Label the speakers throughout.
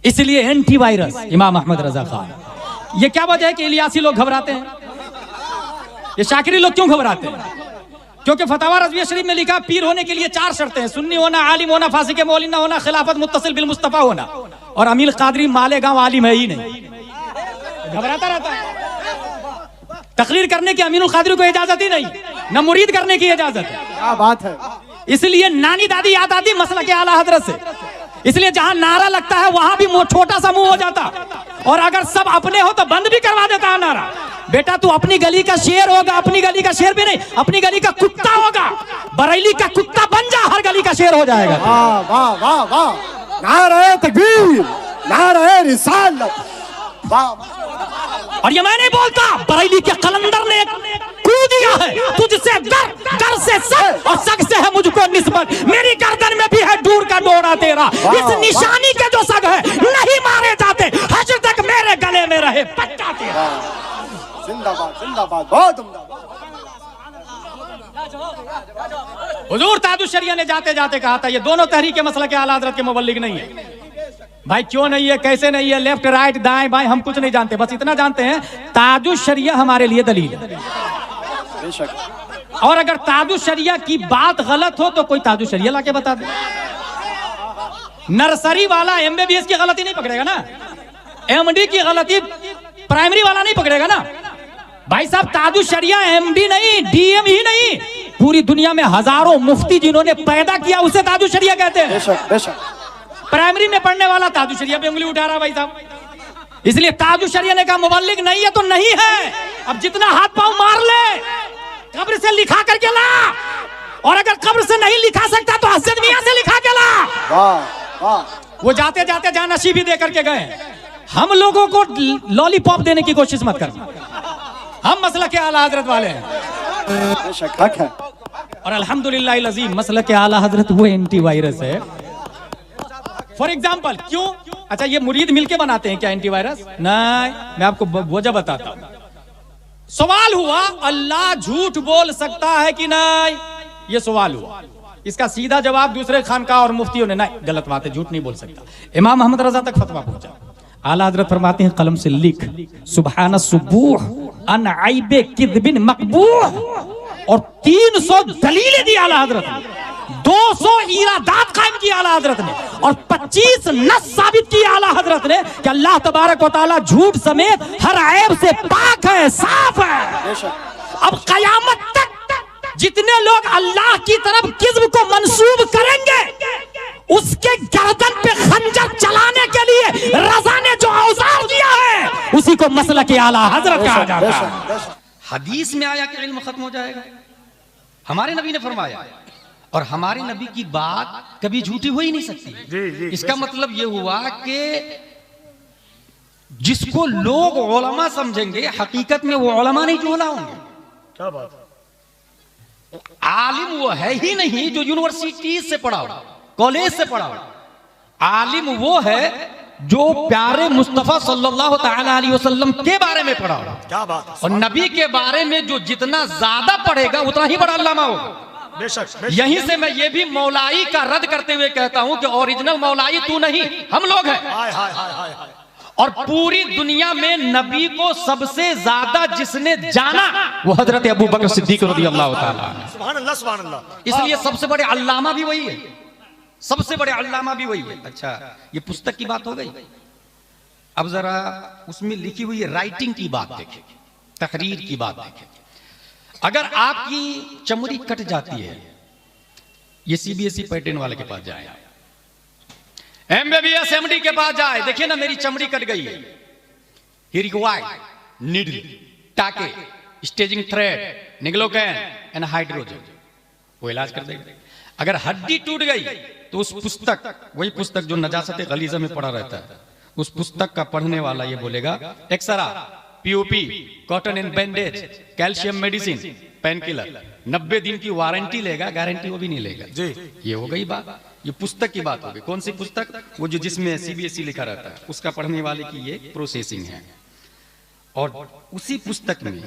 Speaker 1: इसलिए एंटीवायरस इमाम अहमद रजा खान। ये क्या वजह है कि इलियासी लोग घबराते हैं, ये शाकिरी लोग क्यों घबराते हैं? क्योंकि फतवा रज़विया शरीफ में लिखा पीर होने के लिए 4 शर्तें हैं, सुन्नी होना, आलिम होना, फासिक मौलिना होना, खिलाफत मुत्तसिल बिल मुस्तफा होना। और अमीर कादरी मालेगांव आलिम है ही नहीं, घबराता रहता है। तकरीर करने की अमीरुल कादरी को इजाजत ही नहीं, न मुरीद करने की इजाजत है।
Speaker 2: क्या बात है।
Speaker 1: इसलिए नानी दादी याद आती मसलक आला हजरत से। इसलिए जहां नारा लगता है वहां भी छोटा सा मुंह हो जाता, और अगर सब अपने हो तो बंद भी करवा देता है नारा। बेटा तू अपनी गली का शेर होगा, अपनी गली का शेर भी नहीं, अपनी गली का कुत्ता होगा, बरेली का कुत्ता बन जा, हर गली का शेर हो जाएगा।
Speaker 2: वाह वाह वाह वाह, नारे तकबीर, नारे रिसालत, वाह।
Speaker 1: और ये मैं नहीं बोलता, बरेली के कलंदर ने कूद दिया है, तुझसे डर से सग और सग से है मुझको निस्बत, मेरी गर्दन में भी है दूर का डोरा तेरा, इस निशानी के जो सग है नहीं मारे जाते, हश्र तक मेरे गले में रहे बच्चा तेरा।
Speaker 2: जिंदाबाद जिंदाबाद, बहुत उम्दा।
Speaker 1: हुजूर ताजुश शरिया ने जाते जाते कहा था ये दोनों तहरीक मसला के आला हज़रत के मुबल्लिग नहीं है। भाई क्यों नहीं है, कैसे नहीं है, लेफ्ट राइट दाएं बाएं हम कुछ नहीं जानते, बस इतना जानते हैं ताजुश शरिया हमारे लिए दलील है। और अगर ताजुश शरिया की बात गलत हो तो कोई ताजुश शरिया लाके बता दे। नर्सरी वाला एमबीबीएस की गलती नहीं पकड़ेगा ना, एमडी की गलती प्राइमरी वाला नहीं पकड़ेगा ना। भाई साहब ताजुश शरिया एमडी नहीं, डीएम ही नहीं, पूरी दुनिया में हजारों मुफ्ती जिन्होंने पैदा किया उसे ताजुश शरिया कहते हैं।
Speaker 2: बेशक बेशक।
Speaker 1: प्राइमरी में पढ़ने वाला ताजुश शरिया पे उंगली उठा रहा भाई साहब। इसलिए ताजुश शरिया ने कहा मुबल्लिग नहीं है तो नहीं है, अब जितना हाथ पांव मार ले, कब्र से लिखा करके ला, और अगर कब्र से नहीं लिखा सकता तो हज़रत मियां से लिखा के ला।
Speaker 2: वाह वाह।
Speaker 1: वो जाते जाते जानशी भी दे करके गए। हम लोगों को लॉलीपॉप देने की कोशिश मत करना, हम मसलक के आला हजरत वाले हैं।
Speaker 2: बेशक हक है।
Speaker 1: और अल्हम्दुलिल्लाह अज़ीम मसलक के आला हजरत वो एंटीवायरस है। फॉर एग्जाम्पल क्यों, अच्छा ये मुरीद मिलके बनाते हैं क्या एंटीवायरस? नहीं, मैं आपको वजह बताता हूं। सवाल हुआ अल्लाह झूठ बोल सकता है कि नहीं, ये सवाल हुआ। इसका सीधा जवाब दूसरे खानका और मुफ्तियों ने नहीं, गलत बात है, झूठ नहीं बोल सकता। इमाम अहमद रजा तक फतवा पहुंचा। आला हजरत फरमाते हैं कलम से लिख सुबहान सुबूह अन आइबे किद्बिन मकबूह, और 300 दलीलें दी आला हजरत ने, 200 इरादात कायम की आला हजरत ने, और 25 नस साबित की आला हजरत ने कि अल्लाह तबारक व तआला झूठ समेत हर ऐब से पाक है, साफ है। अब कयामत तक जितने लोग अल्लाह की तरफ किस्म को मंसूब करेंगे उसके गर्दन पे खंजर चलाने के लिए रज़ा ने जो औजार दिया है उसी को मसलक आला हजरत कहा जाता है। हदीस में आया कि इल्म खत्म हो जाएगा, हमारे नबी ने फरमाया, और हमारे नबी की बात कभी झूठी हो ही नहीं सकती। इसका मतलब यह हुआ कि जिसको लोग उलमा समझेंगे हकीकत में वो उलमा नहीं जो होंगे।
Speaker 2: क्या बात।
Speaker 1: आलिम वो है ही नहीं जो यूनिवर्सिटी से पढ़ा हो, कॉलेज से पढ़ा हो। आलिम वो है जो प्यारे मुस्तफा सल्लल्लाहु तआला अलैहि वसल्लम के बारे में पढ़ा हो।
Speaker 2: क्या बात।
Speaker 1: और नबी के बारे में जो जितना ज्यादा पढ़ेगा उतना ही बड़ा अल्लामा होगा।
Speaker 2: बेशक।
Speaker 1: यहीं से मैं ये भी मौलाई का रद्द करते हुए कहता हूं कि ओरिजिनल मौलाई तू नहीं, हम लोग हैं।
Speaker 2: हाय हाय हाय हाय।
Speaker 1: और पूरी दुनिया में नबी को सबसे ज्यादा जिसने जाना वो हजरत अबू बकर सिद्दीक रज़ियल्लाहु ताला।
Speaker 2: सुभान अल्लाह सुभान अल्लाह।
Speaker 1: इसलिए सबसे बड़े अल्लामा भी वही है, सबसे बड़े अल्लामा भी वही है। अच्छा ये पुस्तक की बात हो गई, अब जरा उसमें लिखी हुई राइटिंग की बात देखें, तहरीर की बात देखें। अगर आपकी चमड़ी कट जाती है, ये सीबीएसई पैटर्न वाले के पास जाए, एमबीबीएस एमडी के पास जाए, देखिए ना मेरी चमड़ी कट गई है, ही रिक्वायर्ड नीडल, टाके, स्टेजिंग थ्रेड, निग्लोकैन एंड हाइड्रोजन, वो इलाज कर देगा। अगर हड्डी टूट गई तो उस पुस्तक, वही पुस्तक जो नजासत गलीजा में पड़ा रहता है, उस पुस्तक का पढ़ने वाला ये बोलेगा X-ray, POP, cotton and bandage, calcium medicine, pain killer, 90 दिन की वारंटी लेगा, गारंटी वो भी नहीं लेगा जी। ये हो गई बात, ये पुस्तक की बात हो गई। कौन सी पुस्तक? वो जो जिसमें सीबीएसई लिखा रहता है, उसका पढ़ने वाले की ये प्रोसेसिंग है। और उसी पुस्तक में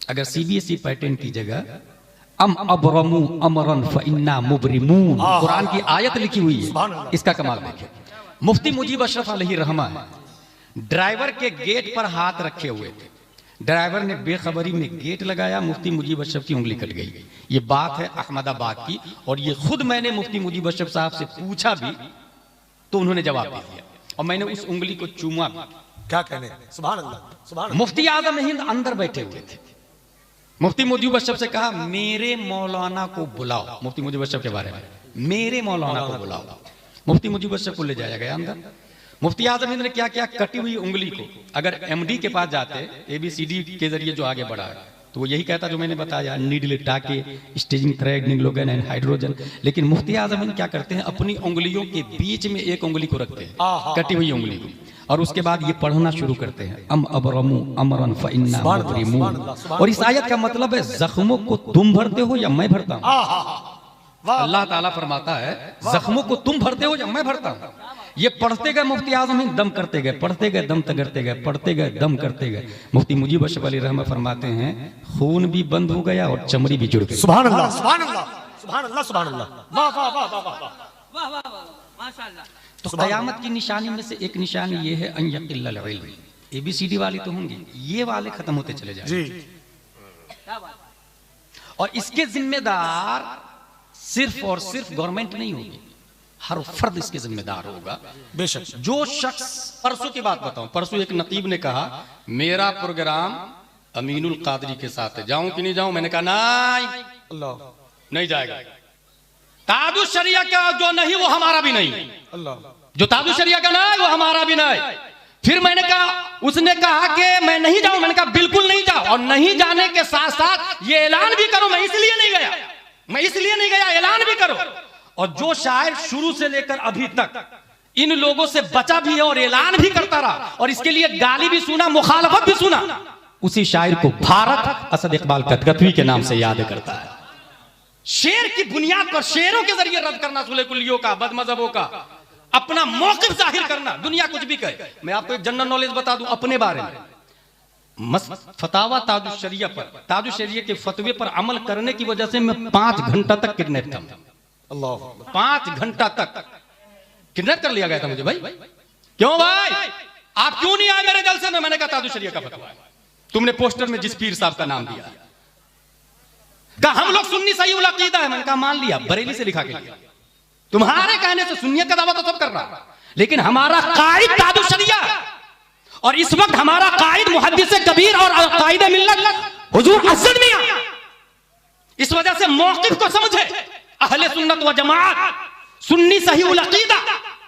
Speaker 1: अगर सीबीएसई पैटर्न की जगह अम अबरमू अमरन फइन्ना मुबरिमून, कुरान की आयत लिखी हुई है, इसका कमाल देखिए। मुफ्ती मुजीब अशरफ अलैहि रहमा ड्राइवर के गेट पर हाथ रखे हुए थे। ड्राइवर ने बेखबरी में गेट लगाया, मुफ्ती मुजीब अशरफ की उंगली कट गई। ये बात है अहमदाबाद की, और ये खुद मैंने मुफ्ती मुजीब अशरफ साहब से पूछा भी तो उन्होंने जवाब दे दिया, और मैंने उस उंगली को चूमा भी।
Speaker 2: क्या कहने, सुभान अल्लाह, सुभान अल्लाह।
Speaker 1: मुफ्ती आजम हिंद अंदर बैठे हुए थे। मुफ्ती मुजीब अशरफ से कहा, मेरे मौलाना को बुलाओ। मुफ्ती मुजीब अशरफ के बारे में, मेरे मौलाना को बुलाओ। मुफ्ती मुजीब अशरफ को ले जाया गया अंदर। मुफ्ती आजम हिंद ने क्या किया, कटी हुई उंगली को, अगर एमडी के पास जाते ABCD के जरिए जो आगे बढ़ा है तो वो यही कहता जो मैंने बताया, नीडल टाके, स्टेजिंग थ्रेड, निग्लोगन एंड हाइड्रोजन। लेकिन मुफ्ती आजम हिंद क्या करते हैं, अपनी उंगलियों के बीच में एक उंगली को रखते हैं, कटी हुई उंगली को, और उसके बाद ये पढ़ना शुरू करते हैं, अम अबरमु अमरन फइन्ना मुबरिमून। और इस आयत का मतलब है, जख्मों को तुम भरते हो या मैं भरता हूं। अल्लाह ताला फरमाता है, जख्मों को तुम भरते हो या मैं भरता हूं। ये पढ़ते गए मुफ्ती आजम हिंद, दम करते गए, पढ़ते गए, दम करते गए, पढ़ते गए, दम करते गए। मुफ्ती मुजीब अशरफ अलैहि रहमा फरमाते हैं, खून भी बंद हो गया और चमड़ी भी जुड़ गई।
Speaker 2: सुभान अल्लाह, सुभान अल्लाह, सुभान अल्लाह, सुभान अल्लाह, वाह वाह वाह वाह वाह,
Speaker 3: माशाअल्लाह।
Speaker 1: तो कयामत की निशानी में से एक निशानी ये है, अन यक़िल्लल इल्म। ABCD वाली तो होंगी, ये वाले खत्म होते चले जाएंगे। और इसके जिम्मेदार सिर्फ और सिर्फ गवर्नमेंट नहीं होगी, हर फर्द इसके जिम्मेदार होगा।
Speaker 2: बेशक।
Speaker 1: जो शख्स, परसों की बात बताऊं, परसों एक नकीब ने कहा, मेरा प्रोग्राम अमीनुल कादरी के साथ है, जाऊं कि नहीं जाऊं? मैंने कहा नहीं,
Speaker 2: अल्लाह,
Speaker 1: नहीं जाएगा। तादु शरिया का जो नहीं वो हमारा भी नहीं,
Speaker 2: अल्लाह,
Speaker 1: जो तादु शरिया का नहीं वो हमारा भी नहीं। फिर मैंने कहा, उसने कहा कि मैं नहीं जाऊं। मैंने कहा बिल्कुल नहीं जाओ, और नहीं जाने के साथ साथ ये ऐलान भी करो, मैं इसलिए नहीं गया, मैं इसलिए नहीं गया, ऐलान भी करो। और जो शायर शुरू से लेकर अभी तक इन लोगों से बचा भी है और ऐलान भी करता रहा, और इसके लिए गाली भी सुना, मुखालफत भी सुना, उसी शायर को भारत असद इकबाल कतकतवी के नाम से याद करता है। शेर की बुनियाद पर शेरों के जरिए रद्द करना सुले कुलियों का, बदमजहबों का, अपना मौकिफ जाहिर करना, दुनिया कुछ भी कहे। मैं आपको एक जनरल नॉलेज बता दूं अपने बारे में। फतावा ताजुश शरिया पर, ताजुश शरिया के फतवे पर अमल करने की वजह से मैं 5 घंटा तक किडनैप था।
Speaker 2: अल्लाह,
Speaker 1: 5 घंटा तक किडनैप कर लिया गया था मुझे। भाई क्यों भाई, आप क्यों नहीं आए मेरे जलसे में? मैंने कहा ताजुश शरिया का फतवा है, तुमने पोस्टर में जिस पीर साहब का नाम दिया। कहा हम लोग सुन्नी सही उल अकीदा है। मैंने कहा मान लिया, बरेली से लिखा के लिया। तुम्हारे कहने से सुन्नियत का दावा तो सब कर रहा, लेकिन हमारा कायद ताजुश शरिया, और इस वक्त हमारा कायद मुहद्दिस कबीर और कायद मिल्लत हुजूर असद मियां। इस वजह से मौकिफ को समझे, अहले सुन्नत व जमात, सुन्नी सही उल अकीदा,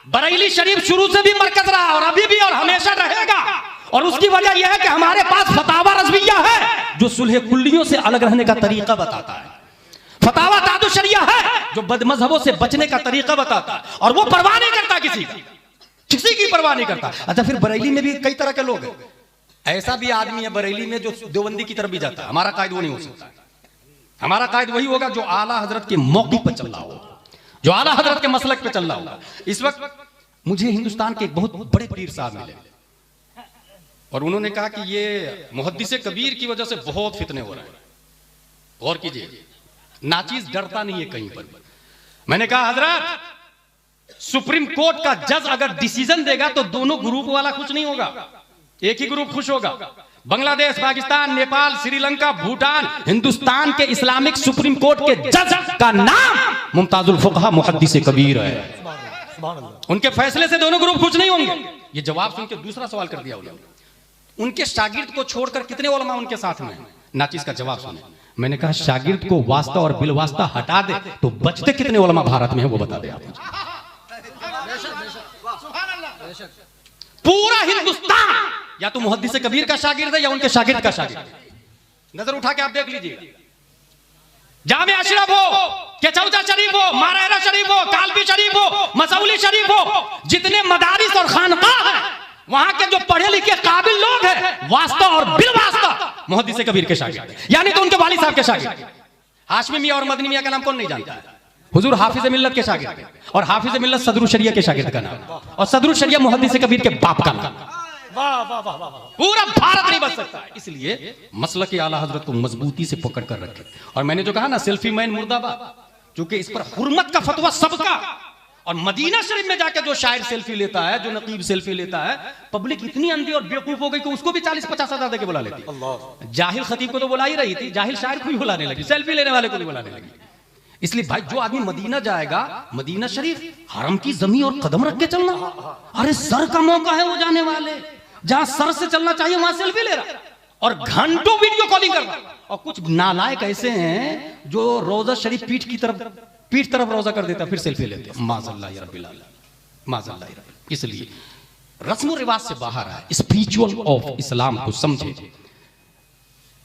Speaker 1: बरेली शरीफ शुरू से भी मरकज रहा और अभी भी और हमेशा रहेगा। और उसकी वजह यह है कि हमारे पास फतावा रज़विया है जो सुलह कुल्लियों से अलग रहने का तरीका बताता है। फतावा ताजुश शरिया है जो बदमजहबों से बचने का तरीका बताता है, और वो परवाह नहीं करता, किसी की परवाह नहीं करता। अच्छा, फिर बरेली में भी कई तरह के लोग हैं। ऐसा भी आदमी है बरेली में जो देवबंदी की तरफ भी जाता है। हमारा कायद वो नहीं हो सकता। हमारा कायद वही होगा जो आला हजरत के मौके पर चल रहा हो, जो आला हजरत के मसलक पे चल रहा होगा। इस वक्त मुझे हिंदुस्तान के एक बहुत बड़े पीर साहब मिले, और उन्होंने कहा कि ये मुहद्दिस कबीर की वजह से बहुत फितने हो रहे हैं, गौर कीजिए, नाचीज डरता नहीं है कहीं पर। मैंने कहा हजरत, सुप्रीम कोर्ट का जज अगर डिसीजन देगा तो दोनों ग्रुप वाला खुश नहीं होगा, एक ही ग्रुप खुश होगा। बांग्लादेश, पाकिस्तान, नेपाल, श्रीलंका, भूटान, हिंदुस्तान के इस्लामिक सुप्रीम कोर्ट के जज का नाम मुमताजुल फुकहा मुहद्दिस कबीर है। उनके फैसले से दोनों ग्रुप खुश नहीं होंगे। ये जवाब सुन के दूसरा सवाल कर दिया उन्होंने, उनके शागिर्द को छोड़कर कितने उलमा उनके साथ में? नाचीज का जवाब सुने। मैंने कहा शागिर्द को वास्ता और बिलवास्ता हटा दे तो बचते कितने उलमा भारत में है वो बता दे आप मुझे। पूरा हिंदुस्तान या तो मुहद्दिस कबीर का शागिर्द है या उनके शागिर्द का शागिर्द है। नजर उठा के आप देख लीजिए, जामे अशरफ हो, केचौचा शरीफ हो, मारायरा शरीफ हो, कालबी शरीफ हो, मसौली शरीफ हो, जितने मदारिस और खानकाह हैं, वहां के जो पढ़े लिखे काबिल लोग हैं, वास्ता और बिलवास्ता मुहद्दिस कबीर के शागिर्द, यानी तो उनके वालिद साहब के शागिर्द। हाशमी मियां और मदनी मियां का नाम कौन नहीं जानता है? हुजूर हाफिज मिल्लत के शागिर्द, और हाफिज मिल्लत सदरुल शरिया के शागिर्द का नाम, और सदरुल शरिया मुहद्दिस कबीर के बाप का नाम। पूरा भारत नहीं बच सकता। इसलिए मसलक आला हजरत को मजबूती से पकड़ कर रखे। और मैंने जो कहा ना, सेल्फी मैन मुर्दाबाद, क्योंकि इस पर हुर्मत का फतवा सबका, और मदीना शरीफ में जाकर जो शायर सेल्फी लेता है, जो नकीब सेल्फी लेता है, पब्लिक इतनी अंधी और बेवकूफ हो गई कि उसको भी 40-50 हजार देके बुला लेती। जाहिल खतीब को तो बुला ही रही थी, जाहिल शायर को भी बुलाने लगी, सेल्फी लेने वाले को भी बुलाने लगी। इसलिए भाई जो आदमी मदीना जाएगा, मदीना शरीफ हरम की जमीन और कदम रख के चलना, अरे सर का मौका है वो जाने वाले, जहां सर से चलना चाहिए वहां सेल्फी ले रहा और घंटों वीडियो कॉलिंग कर रहा। और कुछ नालायक ऐसे हैं जो रोजा शरीफ पीठ तरफ रोजा कर देता, फिर सेल्फी लेते हैं। माज़अल्लाह या रब्बिल आलमीन, माज़अल्लाह या रब्बिल। इसलिए रस्म रिवाज से बाहर आए, स्पिरिचुअल ऑफ इस्लाम को समझे।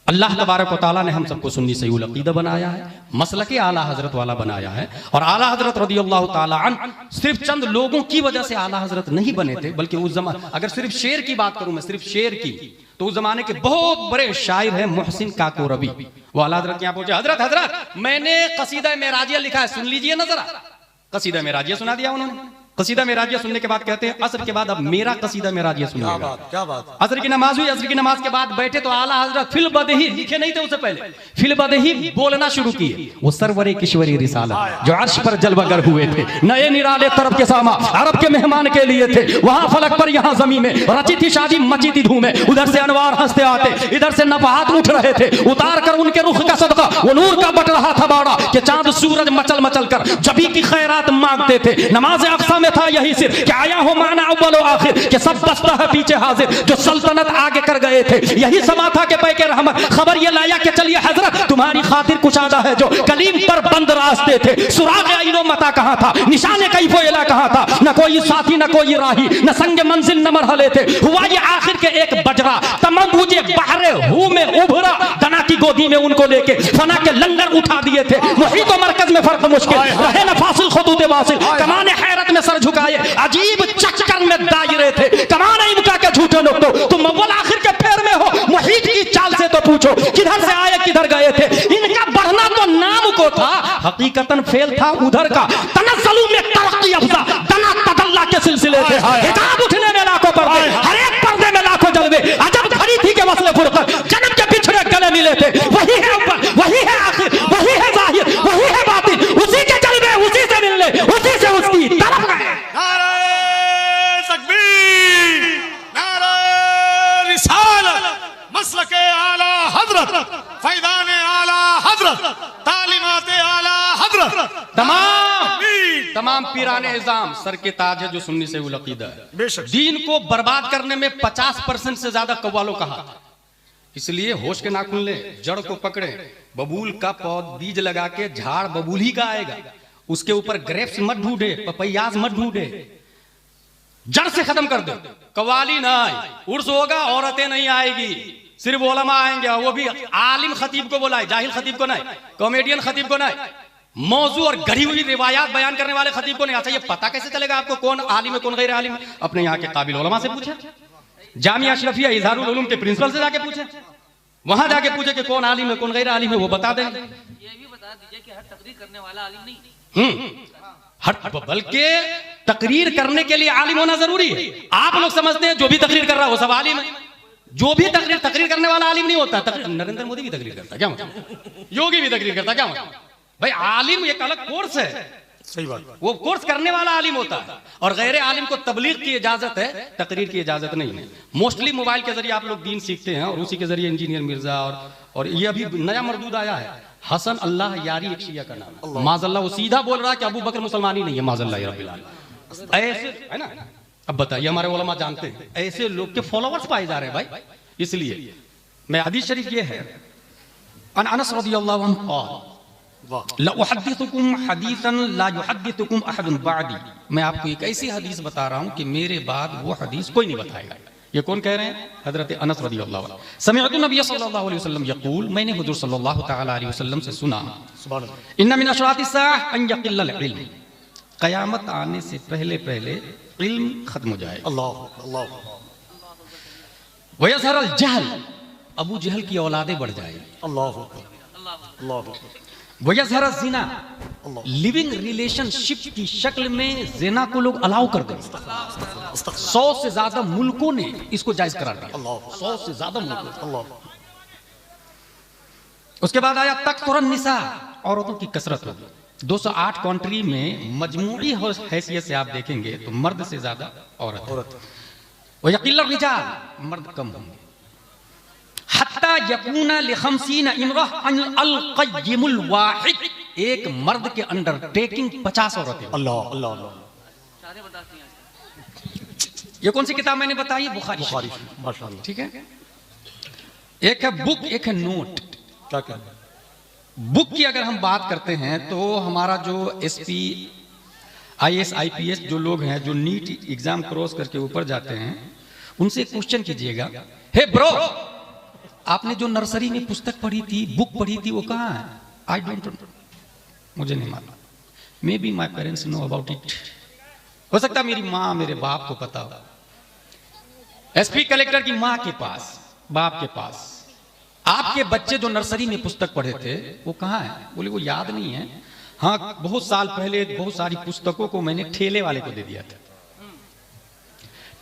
Speaker 1: अल्लाह तबारक व तआला ने हम सबको सुन्नी सही अकीदा बनाया है, मसलके आला हजरत वाला बनाया है। और आला हजरत रदियल्लाहु ताला अन्हु सिर्फ चंद लोगों की वजह से आला हजरत नहीं बने थे, बल्कि उस जमाने, अगर सिर्फ शेर की बात करूं मैं, सिर्फ शेर की, तो उस जमाने के बहुत बड़े शायर हैं मोहसिन काकोरबी। वो आला हजरत यहाँ पहुंचे, हजरत मैंने कसीदा मेराजिया लिखा है, सुन लीजिए ना जरा। कसीदा मेराजिया सुना दिया उन्होंने। कसीदा मेराजिया सुनने के बाद कहते हैं असर के बाद अब मेरा कसीदा मेराजिया सुनिएगा। क्या बात। असर की नमाज हुई, असर की नमाज के बाद बैठे तो आला हजरत फिल बदही लिखे नहीं थे उससे पहले, फिल बदही बोलना शुरू किए। वो सरवरे किश्वरी रिसालत जो अर्श पर जलवागर हुए थे, नए निराले तरफ के सामा अरब के मेहमान के लिए थे। वहां फलक पर यहाँ जमीन में रची थी शादी, मची थी धूमें। उधर से अनवार हंसते आते, इधर से नफहात उठ रहे थे। उतार कर उनके रुख का सदका वो नूर का बट रहा था बाड़ा कि चांद सूरज मचल मचल कर जबी की खैरात मांगते थे। नमाज अक्सा था यही सिर कि आया हो माना अव्वल व आखिर कि सब बस्ता है पीछे हाजिर, जो सल्तनत आगे कर गए थे। यही समा था कि पैके रहमत खबर ये लाया कि चलिए हजरत तुम्हारी खातिर कुशादा है जो कलीम पर बंद रास्ते थे। सुराग आइनो मता कहां था, निशाने कैफो इला कहां था, न कोई साथी न कोई राही, न संग मंजिल न मरहले थे। हुआ ये आखिर के एक बजरा तमाम बूझे बहरे हु में उभरा, दना की गोदी में उनको लेके फना के लंगर उठा दिए थे। मुहीत व मरकज में फर्क मुश्किल रहे न फासिल खुदूद वासिल, कमाने हैरत में सर झुकाए अजीब चक्कर में दायरे थे। कमाने इनका के झूठे लोग तो तुम अव्वल आखिर के पैर में हो, मुहीत की चाल से तो पूछो किधर से आए किधर गए थे। इनका बढ़ना तो नाम को था, हकीकतन फेल था उधर का। तनस्सुल में तरक्की अफजा तना तदल्ला के सिलसिले थे। हिजाब उठने में लाखों पर्दे, हर एक पर्दे में लाखों जलवे। अजब घड़ी थी के वस्ले फुरकत जन्म के पिछड़े गले मिले थे। वही है अव्वल, वही है आखिर, वही है जाहिर, वही है बातिन। उसी के जलवे उसी से मिलने, उसी से उसकी तरफ गए।
Speaker 3: मसलके आला हजरत, फैदान आला हजरत, तालीमात आला हजरत,
Speaker 1: तमाम पीराने इज़ाम सर के ताज है जो सुन्नी से अकीदा है। दीन को बर्बाद करने में 50% से ज्यादा कव्वालों का हाथ। इसलिए होश के नाखून ले, जड़ को पकड़े। बबूल का पौध बीज लगा के झाड़ बबूल ही का आएगा। उसके ऊपर ग्रेप्स मत ढूंढे, पपैयाज मत ढूंढे, जड़ से खत्म कर दो। कवाली नहीं, उर्स होगा औरतें नहीं आएगी, सिर्फ उलमा आएंगे, वो भी आलिम खतीब को बुलाए, जाहिल खतीब को नहीं, कॉमेडियन खतीब को नहीं, मौजू और गढ़ी हुई रिवायात बयान करने वाले खतीब को नहीं। अच्छा ये पता कैसे चलेगा आपको कौन आलिम है कौन गैर आलिम है? अपने यहाँ के काबिल उलमा से पूछे, जामिया अशरफिया इजहारुल उलूम के प्रिंसिपल से जाके पूछे, वहां जाके पूछे कि कौन आलिम है कौन गैर आलिम है, वो बता देंगे।
Speaker 4: ये भी बता दीजिए कि हर तकरीर करने वाला आलिम नहीं,
Speaker 1: बल्कि तकरीर करने के लिए आलिम होना जरूरी है। आप लोग समझते हैं जो भी तकरीर कर रहा है वो सब आलिम है। जो भी तकरीर करने वाला आलिम नहीं होता। नरेंद्र मोदी भी तकरीर करता क्या मतलब? योगी भी तकरीर करता क्या मतलब? भाई आलिम एक अलग कोर्स है,
Speaker 3: सही बात।
Speaker 1: वो कोर्स करने वाला आलिम होता है और गैर आलिम को तबलीग की इजाजत है, तकरीर की इजाजत नहीं है। मोस्टली मोबाइल के जरिए आप लोग दीन सीखते हैं और उसी के जरिए इंजीनियर मिर्जा और ये अभी नया मरदूद आया है हसन अल्लाह यारी, एक शिया का नाम, माज़अल्लाह। वो सीधा बोल रहा है कि अबू बकर मुसलमान ही नहीं है, माज़अल्लाह या रब्बिल आलमीन। ऐसे है ना, अब बताइए हमारे उलमा जानते हैं ऐसे लोग के फॉलोवर्स पाए जा रहे हैं भाई। इसलिए मैं हदीस शरीफ ये है, अनस रज़ियल्लाहु अन्हु ला उहद्दिथुकुम हदीसन ला युहद्दिथुकुम अहदुन बादी, मैं आपको एक ऐसी हदीस बता रहा हूं कि मेरे बाद वो हदीस कोई नहीं बताएगा। ये कौन कह रहे हैं? हजरत अनस रज़ियल्लाहु अन्हु। समिअतु नबी सल्लल्लाहु अलैहि वसल्लम यक़ूल, मैंने हुजूर सल्लल्लाहु तआला अलैहि वसल्लम से सुना, इन्ना मिन अशरातिस साअह अन यक़िल्लल इल्म, क़यामत आने से पहले पहले इल्म खत्म हो जाएगा।
Speaker 3: अल्लाह
Speaker 1: व यज़हरल जहल, अबू जहल की औलादें बढ़ जाएगी।
Speaker 3: अल्लाह
Speaker 1: वयज़हर ज़िना, लिविंग रिलेशनशिप की शक्ल में ज़िना को लोग अलाउ कर दें। 100 से ज्यादा मुल्कों ने इसको जायज करार दिया, 100 से ज्यादा मुल्कों। उसके बाद आया तकतुरन निसा, औरतों की कसरत होगी। 208 कंट्री में मजमूई हैसियत से आप देखेंगे तो मर्द से ज्यादा औरत। वो यकील रिजाल, मर्द कम होंगे। हत्ता यकूना लिखमसीन इमरह अल क़य्यिमुल वाहिद, एक मर्द के अंडरटेकिंग 50 औरतें।
Speaker 3: अल्लाह अल्लाह अल्लाह।
Speaker 4: सारे बताती हैं।
Speaker 1: ये कौन सी किताब मैंने बताई? बुखारी।
Speaker 3: माशाअल्लाह।
Speaker 1: ठीक है, एक है बुक, एक है नोट।
Speaker 3: क्या कहना?
Speaker 1: बुक की अगर हम बात करते हैं तो हमारा जो एसपी आईएएस आईपीएस जो लोग हैं, जो नीट एग्जाम क्रॉस करके ऊपर जाते हैं, उनसे क्वेश्चन कीजिएगा, हे ब्रो, आपने जो नर्सरी में पुस्तक पढ़ी थी, बुक पढ़ी थी, वो कहाँ है? आई डोंट नो, मुझे नहीं मालूम। May be my parents know about it. हो सकता है मेरी माँ मेरे बाप को पता हो। एसपी कलेक्टर की माँ के पास, बाप के पास, आपके बच्चे जो नर्सरी में पुस्तक पढ़े थे वो कहाँ है? बोले वो याद नहीं है। हाँ, बहुत साल पहले बहुत सारी पुस्तकों को मैंने ठेले वाले को दे दिया था।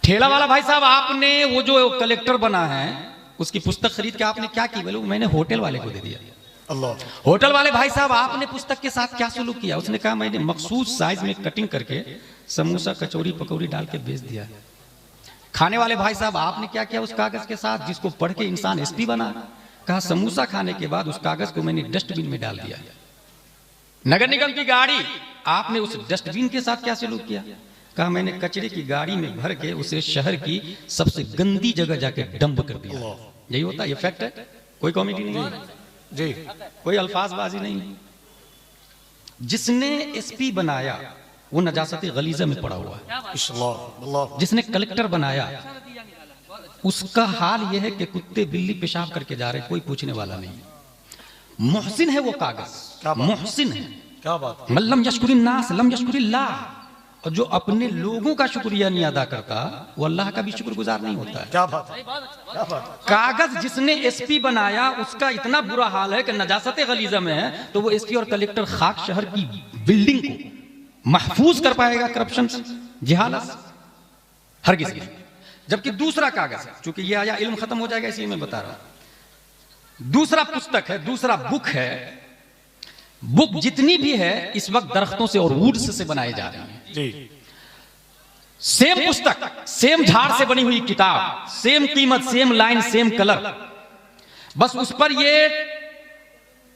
Speaker 1: ठेला वाला भाई साहब, आपने वो जो कलेक्टर बना है उसकी पुस्तक खरीद के आपने क्या की? बोले मैंने होटल वाले को दे दिया।
Speaker 3: अल्लाह।
Speaker 1: होटल वाले भाई साहब, आपने पुस्तक के साथ क्या सलूक किया? उसने कहा मैंने मखसूस साइज में कटिंग करके समोसा कचौरी पकौड़ी डाल के बेच दिया। खाने वाले भाई साहब, आपने क्या किया उस कागज के साथ जिसको पढ़ के इंसान एसपी बना? कहा समोसा खाने के बाद उस कागज को मैंने डस्टबिन में डाल दिया। नगर निगम की गाड़ी, आपने उस डस्टबिन के साथ क्या सलूक किया? कहा मैंने कचरे की गाड़ी में भर के उसे शहर की सबसे गंदी जगह जाके डंप कर दिया। यही होता है, ये फैक्ट है, कोई कॉमेडी नहीं है
Speaker 3: जी,
Speaker 1: कोई अल्फाजबाजी नहीं है। जिसने एसपी बनाया वो नजासत गलीजा में पड़ा हुआ है।
Speaker 3: अल्लाह।
Speaker 1: जिसने कलेक्टर बनाया उसका हाल यह है कि कुत्ते बिल्ली पेशाब करके जा रहे, कोई पूछने वाला नहीं। मोहसिन है वो कागज, मोहसिन है।
Speaker 3: क्या बात?
Speaker 1: मल्लम यशकुरिन नास लम यशकुरिल्लाह, और जो अपने लोगों का शुक्रिया नहीं अदा करता वो अल्लाह का भी शुक्रगुजार नहीं होता है।
Speaker 3: क्या बात है? क्या बात?
Speaker 1: कागज जिसने एसपी बनाया उसका इतना बुरा हाल है कि नजासत गलीजा में है, तो वो एसपी और कलेक्टर खाक शहर की बिल्डिंग को महफूज कर पाएगा करप्शन से, जहालत से? हरगिज़ नहीं। जबकि दूसरा कागज है, चूंकि ये आया इल्म खत्म हो जाएगा इसलिए मैं बता रहा हूं, दूसरा पुस्तक है, दूसरा बुक है। बुक जितनी भी है इस वक्त दरख्तों से और वुड्स से बनाए जा रहे हैं।
Speaker 3: जी।
Speaker 1: सेम पुस्तक, सेम झाड़ से बनी हुई किताब, सेम कीमत, सेम लाइन, सेम कलर, बस उस पर ये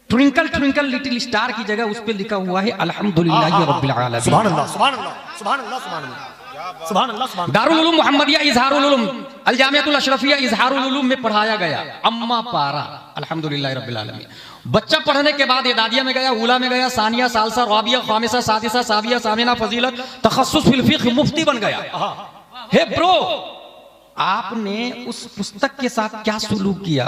Speaker 1: ट्विंकल ट्विंकल लिटिल स्टार की जगह उस पर लिखा हुआ है अल्हम्दुलिल्लाह रब्बिल आलमीन।
Speaker 3: सुभान अल्लाह, सुभान अल्लाह, सुभान अल्लाह, सुभान अल्लाह, सुभान अल्लाह, सुभान।
Speaker 1: दारुल उलूम मुहम्मदिया इजहारुल उलूम अल जामिअतुल अशरफिया इजहारुल उलूम में पढ़ाया गया अम्मा पारा अल्हम्दुलिल्लाह रब्बिल आलमीन। बच्चा पढ़ने के बाद एदादिया में गया, उला में गया, सानिया, सालसा, राबिया, खामिसा, सादिसा, साविया, सामिना, फजीलत, तखस्सुस फिल फिक्ह, मुफ्ती बन गया। हे ब्रो, आपने उस पुस्तक के साथ क्या सुलूक किया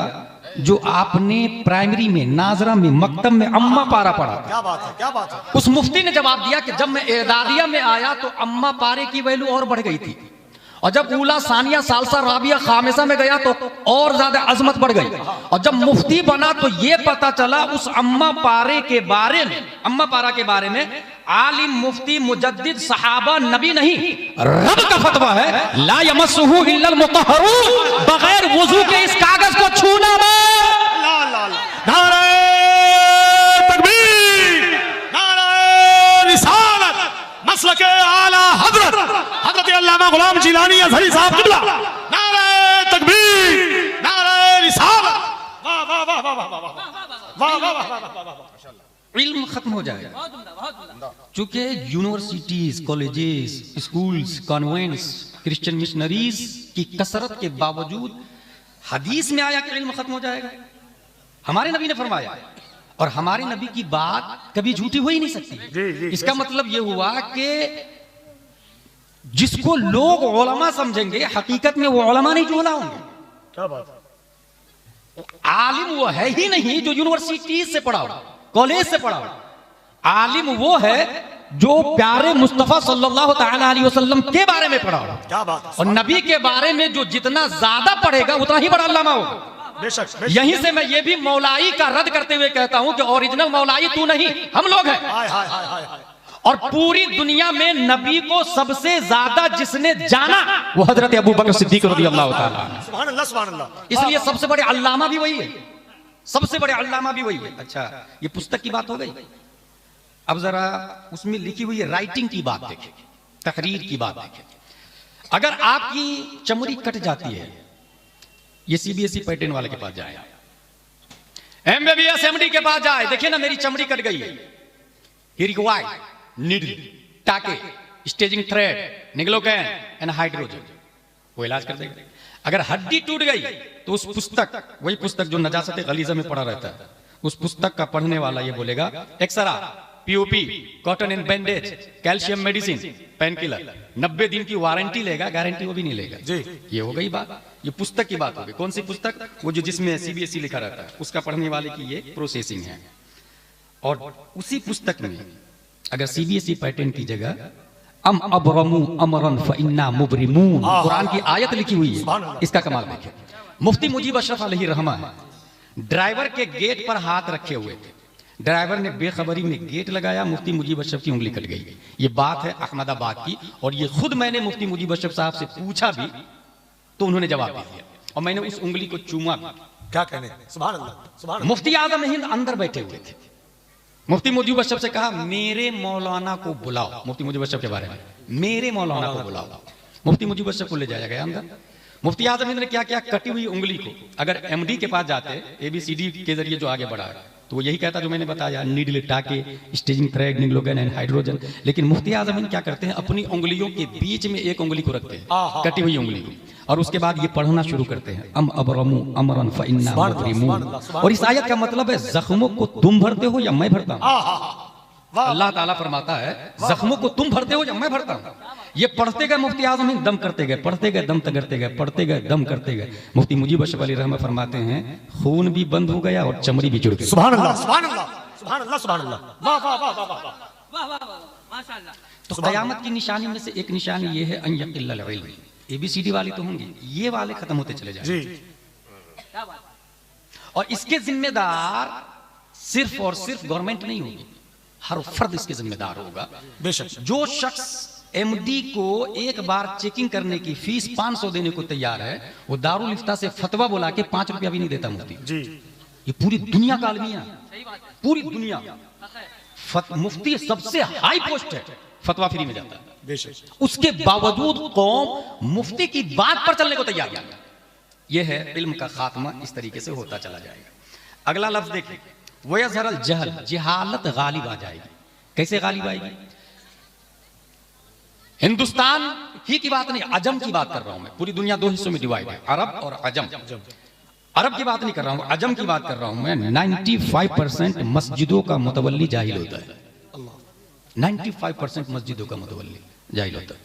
Speaker 1: जो आपने प्राइमरी में, नाजरा में, मकतब में अम्मा पारा पढ़ा?
Speaker 3: क्या बात है? क्या बात है?
Speaker 1: उस मुफ्ती ने जवाब दिया कि जब मैं एदादिया में आया तो अम्मा पारे की वैल्यू और बढ़ गई थी, और जब उला, सानिया, सालसा, राबिया, खामिसा में गया तो और ज्यादा अजमत बढ़ गई, और जब मुफ्ती बना तो ये पता चला उस अम्मा पारे के बारे में, अम्मा पारा के बारे में आलिम, मुफ्ती, मुजद्दिद, सहाबा, नबी नहीं, रब का फतवा है ला यमस्सुहु इल्लल मुतहहरून, बगैर वुजू के इस कागज को छूना मत।
Speaker 3: नारे तकबीर, नारे रिसालत, मसलके आला हजरत हजरत अल्लामा गुलाम जिलानी अज़हरी साहब किबला। नारे तकबीर, नारे रिसालत। वाह वाह वाह वाह वाह वाह वाह वाह वाह वाह।
Speaker 1: इल्म खत्म हो जाएगा।
Speaker 4: बहुत उम्दा, बहुत उम्दा।
Speaker 1: चूंकि universities, colleges, schools, convents, Christian missionaries की कसरत के बावजूद हदीस में आया कि इल्म खत्म हो जाएगा। हमारे नबी ने फरमाया, और हमारे नबी की बात कभी झूठी हो ही नहीं सकती। इसका मतलब यह हुआ कि जिसको लोग उलमा समझेंगे हकीकत में वो उलमा नहीं जो उला होंगे।
Speaker 3: क्या बात है?
Speaker 1: आलिम वो है ही नहीं जो यूनिवर्सिटीज से पढ़ा हो, कॉलेज से पढ़ा हो। आलिम वो है जो प्यारे मुस्तफा सल्लल्लाहु तआला अलैहि वसल्लम के बारे में पढ़ा हो।
Speaker 3: क्या बात है?
Speaker 1: और नबी के बारे में जो जितना ज्यादा पढ़ेगा उतना ही बड़ा अल्लामा होगा।
Speaker 3: बेशक,
Speaker 1: यहीं से मैं ये भी मौलाई का रद्द करते हुए कहता हूं कि ओरिजिनल मौलाई तू नहीं, हम लोग हैं।
Speaker 3: हाय हाय हाय हाय हाय।
Speaker 1: और पूरी दुनिया में नबी को सबसे ज्यादा जिसने जाना वो हजरत अबू बकर सिद्दीक रज़ियल्लाहु ताला।
Speaker 3: सुभान अल्लाह, सुभान अल्लाह।
Speaker 1: इसलिए सबसे बड़े अल्लामा भी वही है, सबसे बड़े अल्लामा भी वही है। अच्छा, ये पुस्तक की बात हो गई। अब जरा उसमें लिखी हुई राइटिंग की बात देखें, तहरीर की बात देखें। अगर आपकी चमड़ी कट जाती है, ये सीबीएसई पैटर्न वाले के पास जाए, एमबीबीएस एमडी के पास जाए, देखिए ना मेरी चमड़ी कट गई है, ही रिक्वायर्ड नीडल, टाके, स्टेजिंग थ्रेड, निग्लोकैन एंड हाइड्रोजन, वो इलाज कर देगा। अगर हड्डी टूट गई तो उस पुस्तक, वही पुस्तक जो नजासत गलीजा में पड़ा रहता है, उस पुस्तक का पढ़ने वाला ये बोलेगा X-ray, POP, cotton and bandage, calcium medicine, pain killer, 90 दिन की वारंटी लेगा, गारंटी वो भी नहीं लेगा जी। ये हो गई बात, ये पुस्तक की बात होगी। कौन सी पुस्तक? वो जो जिसमें सीबीएसई लिखा रहता है, उसका पढ़ने वाले की ये प्रोसेसिंग है। और उसी पुस्तक में अगर सीबीएसई पैटर्न की जगह अम अबरमू अमरन फइन्ना मुबरिमून, कुरान की आयत लिखी हुई है, इसका कमाल देखिए। मुफ्ती मुजीब अशरफ अलैहि रहमा ड्राइवर के गेट पर हाथ रखे हुए थे, ड्राइवर ने बेखबरी में गेट लगाया, मुफ्ती मुजीब अशरफ की उंगली कट गई। ये बात है अहमदाबाद की, और ये खुद मैंने मुफ्ती मुजीब अशरफ साहब से पूछा भी तो उन्होंने जवाब दे दिया, और मैंने उस उंगली को चूमा भी।
Speaker 3: क्या कहने, सुभान अल्लाह, सुभान अल्लाह।
Speaker 1: मुफ्ती आजम हिंद अंदर बैठे हुए थे, मुफ्ती मुजीब अशरफ से कहा मेरे मौलाना को बुलाओ, मुफ्ती मुजीब अशरफ के बारे में, मेरे मौलाना को बुलाओ। मुफ्ती मुजीब अशरफ को ले जाया गया अंदर। मुफ्ती आजम हिंद ने क्या किया, कटी हुई उंगली को, अगर एमडी के पास जाते ABCD के जरिए जो आगे बढ़ा है तो वो यही कहता जो मैंने बताया, नीडल, टाके, स्टेजिंग थ्रेड, निग्लोकैन एंड हाइड्रोजन। लेकिन मुफ्ती आजम हिंद क्या करते हैं, अपनी उंगलियों के बीच में एक उंगली को रखते हैं, कटी हुई उंगली को, और उसके बाद ये पढ़ना शुरू करते हैं, अम अबरमू अमरन फइन्ना मुबरिमून। और इस आयत का मतलब है जख्मों को तुम भरते हो या मैं भरता हूं। अल्लाह ताला फरमाता है जख्मों को तुम भरते हो या मैं भरता हूं। ये पढ़ते गए मुफ्ती आजम हिंद, दम करते गए, पढ़ते गए, दम करते गए, पढ़ते गए, दम करते गए। मुफ्ती मुजीब अशरफ अलैहि रहमा फरमाते हैं खून भी बंद हो गया और चमड़ी भी जुड़ गई।
Speaker 3: सुभान अल्लाह, सुभान अल्लाह, सुभान अल्लाह, सुभान अल्लाह, वाह वाह वाह वाह वाह
Speaker 4: वाह वाह वाह, माशाअल्लाह।
Speaker 1: तो कयामत की निशानी में से एक निशानी ये है अन यक़िल्लल इल्म। ABCD वाली तो होंगी, ये वाले खत्म होते चले जाएंगे
Speaker 3: जी।
Speaker 4: क्या बात है?
Speaker 1: और इसके जिम्मेदार सिर्फ और सिर्फ गवर्नमेंट नहीं होगी, हर फर्द इसके जिम्मेदार होगा।
Speaker 3: बेशक
Speaker 1: जो शख्स MD को एक बार चेकिंग करने की फीस 500 देने को तैयार है, वो दारुल इफ्ता से फतवा बुला के 5 रुपया भी नहीं देता मुफ्ती
Speaker 3: जी।
Speaker 1: ये पूरी दुनिया का अलमिया,
Speaker 4: सही बात है,
Speaker 1: पूरी दुनिया।
Speaker 4: हक है।
Speaker 1: मुफ्ती सबसे हाई पोस्ट है, फतवा फ्री में जाता है,
Speaker 3: बेशक।
Speaker 1: उसके बावजूद कौम मुफ्ती की बात पर चलने को तैयार नहीं। यह है इल्म का खात्मा, इस तरीके से होता चला जाएगा। अगला लफ्ज देखिए, वयज़हरल जहल, जहालत गालिब आ जाएगी। कैसे गालिब आएगी? हिंदुस्तान ही की बात नहीं, अजम की बात कर रहा हूं मैं। पूरी दुनिया 2 हिस्सों में डिवाइड है, अरब और अजम। अरब की बात नहीं कर रहा हूं, अजम की बात कर रहा हूं मैं। 95% मस्जिदों का मुतवल्ली जाहिल होता है, 95% मस्जिदों का मुतवल्ली जाहिल होता है।